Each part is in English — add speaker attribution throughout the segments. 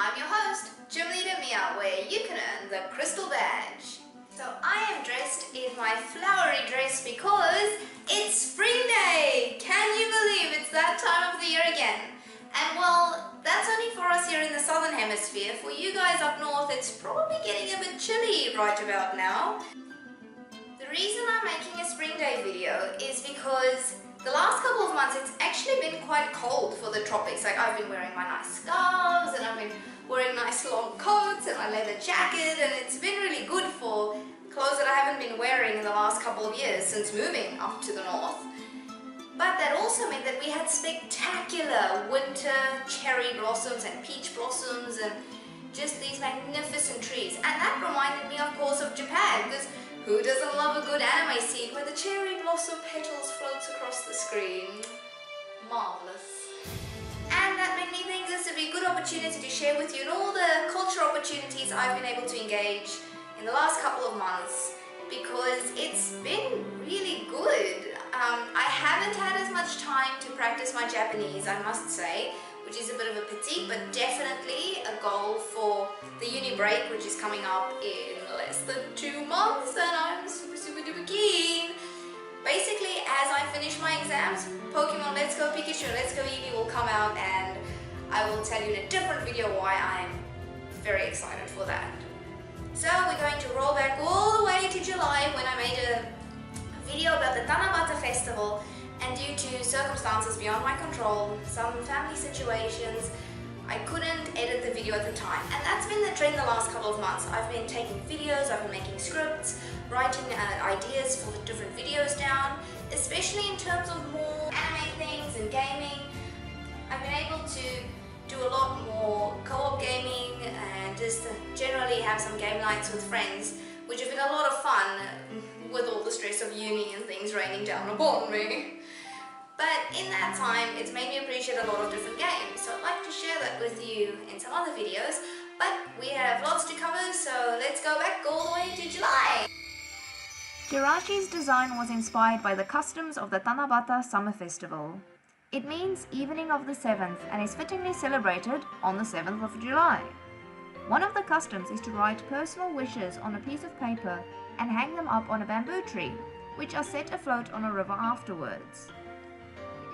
Speaker 1: I'm your host, Gym Leader Mia, where you can earn the Crystal Badge. So I am dressed in my flowery dress because it's spring day! Can you believe it's that time of the year again? And well, that's only for us here in the southern hemisphere. For you guys up north, it's probably getting a bit chilly right about now. The reason I'm making a spring day video is because the last couple of months it's actually been quite cold for the tropics. Like I've been wearing my nice scarves and I've been wearing nice long coats and my leather jacket, and it's been really good for clothes that I haven't been wearing in the last couple of years since moving up to the north. But that also meant that we had spectacular winter cherry blossoms and peach blossoms and just these magnificent trees. And that reminded me, of course, of Japan, because who doesn't love a good anime scene where the cherry blossom petals floats across the screen? Marvelous. And that made me think this would be a good opportunity to share with you all the cultural opportunities I've been able to engage in the last couple of months, because it's been really good. I haven't had as much time to practice my Japanese, I must say, which is a bit of a pity, but definitely a goal for the uni break, which is coming up in less than 2 months, and I'm super duper keen. Basically, as I finish my exams, Pokémon Let's Go Pikachu, Let's Go Eevee will come out, and I will tell you in a different video why I'm very excited for that. So we're going to roll back all the way to July, when I made a video about the Tanabata festival, and due to circumstances beyond my control, some family situations, I couldn't edit the video at the time. And that's been the trend the last couple of months. I've been taking videos, I've been making scripts, writing ideas for the different videos down, especially in terms of more anime things and gaming. I've been able to do a lot more co-op gaming and just generally have some game nights with friends, which have been a lot of fun with all the stress of uni and things raining down upon me. But in that time, it's made me appreciate a lot of different games, so I'd like to share that with you in some other videos. But we have lots to cover, so let's go back all the way to July.
Speaker 2: Jirachi's design was inspired by the customs of the Tanabata Summer Festival. It means evening of the 7th and is fittingly celebrated on the 7th of July. One of the customs is to write personal wishes on a piece of paper and hang them up on a bamboo tree, which are set afloat on a river afterwards.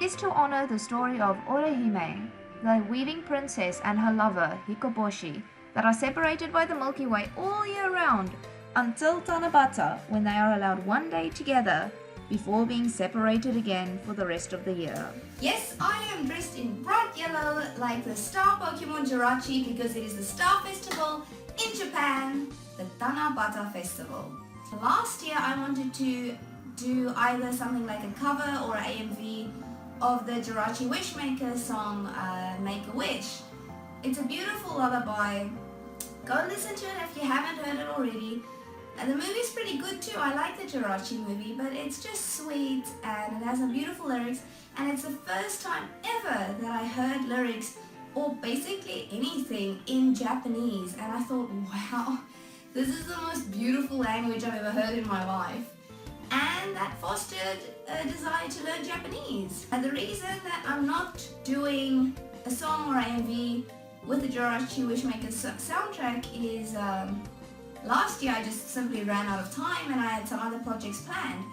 Speaker 2: It is to honor the story of Orihime, the weaving princess, and her lover Hikoboshi, that are separated by the Milky Way all year round until Tanabata, when they are allowed one day together before being separated again for the rest of the year.
Speaker 1: Yes, I am dressed in bright yellow like the star Pokemon Jirachi, because it is the Star Festival in Japan, the Tanabata Festival. So last year I wanted to do either something like a cover or an AMV of the Jirachi Wishmaker song, Make a Wish. It's a beautiful lullaby. Go and listen to it if you haven't heard it already. And the movie's pretty good too. I like the Jirachi movie, but it's just sweet and it has some beautiful lyrics, and it's the first time ever that I heard lyrics or basically anything in Japanese, and I thought, wow, this is the most beautiful language I've ever heard in my life. And that fostered a desire to learn Japanese. And the reason that I'm not doing a song or AMV with the Jirachi Wishmaker soundtrack is last year I just simply ran out of time and I had some other projects planned.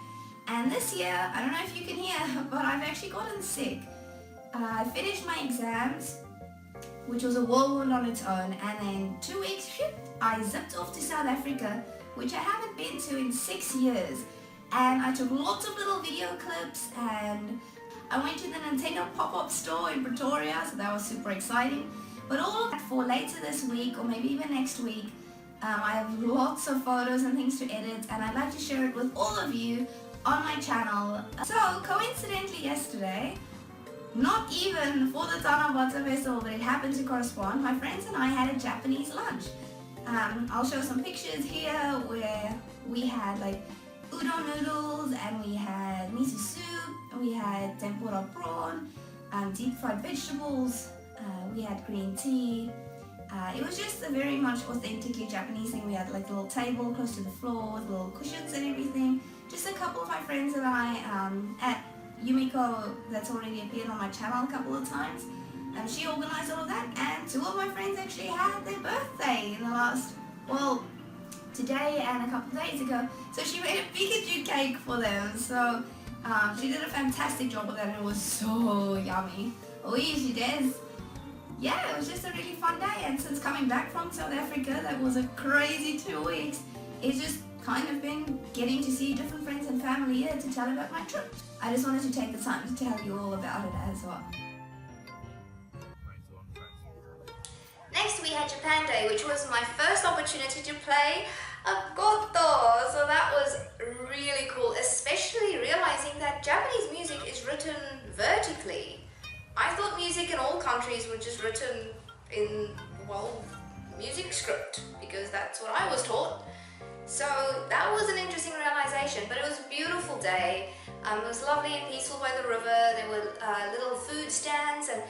Speaker 1: And this year, I don't know if you can hear, but I've actually gotten sick. I finished my exams, which was a whirlwind on its own, and then 2 weeks, I zipped off to South Africa, which I haven't been to in 6 years. And I took lots of little video clips, and I went to the Nintendo pop-up store in Pretoria, so that was super exciting. But all of that for later this week, or maybe even next week. I have lots of photos and things to edit, and I'd like to share it with all of you on my channel. So coincidentally yesterday, not even for the Tanabata festival, but it happened to correspond, my friends and I had a Japanese lunch. I'll show some pictures here where we had like udon noodles, and we had miso soup, and we had tempura prawn, deep fried vegetables, we had green tea. It was just a very much authentically Japanese thing. We had like a little table close to the floor with little cushions and everything. Just a couple of my friends and I at Yumiko, that's already appeared on my channel a couple of times. she organised all of that, and 2 of my friends actually had their birthday in the last, well, today and a couple of days ago. So she made a Pikachu cake for them. So she did a fantastic job with that, and it was so yummy. Oh yeah, she does. Yeah, it was just a really fun day, and since coming back from South Africa, that was a crazy 2 weeks. It's just kind of been getting to see different friends and family here to tell about my trip. I just wanted to take the time to tell you all about it as well. Next we had Japan Day, which was my first opportunity to play a koto. So that was really cool, especially realizing that Japanese music is written vertically. I thought music in all countries were just written in, well, music script, because that's what I was taught. So that was an interesting realization, but it was a beautiful day. It was lovely and peaceful by the river. There were little food stands, and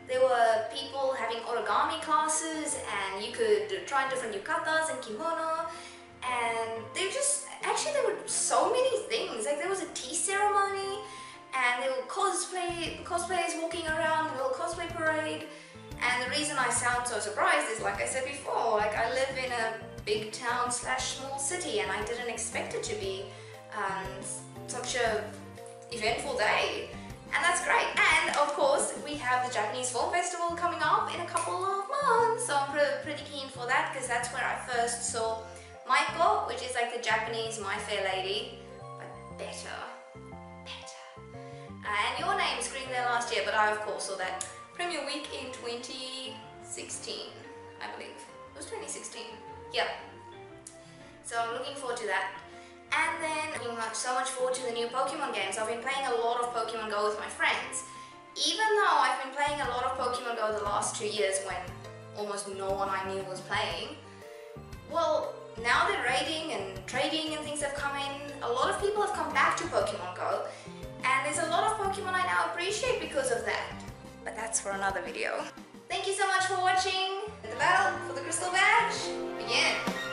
Speaker 1: there were people having origami classes, and you could try different yukatas and kimono, and there were so many things. Like there was a tea ceremony, and there were cosplayers walking around, a little cosplay parade. And the reason I sound so surprised is, like I said before, like I live in a big town / small city, and I didn't expect it to be such a eventful day. And that's great. And of course, we have the Japanese Film Festival coming up in a couple of months. So I'm pretty keen for that, because that's where I first saw Maiko, which is like the Japanese My Fair Lady, but better. And Your Name screened there last year, but I of course saw that premiere week in 2016, I believe. It was 2016. Yep. So I'm looking forward to that. And then looking so much forward to the new Pokemon games. I've been playing a lot of Pokemon Go with my friends. Even though I've been playing a lot of Pokemon Go the last 2 years when almost no one I knew was playing, well, now that raiding and trading and things have come in, a lot of people have come back to Pokemon Go, and there's a lot of Pokemon I now appreciate because of that. But that's for another video. Thank you so much for watching. The battle for the Crystal Badge begins.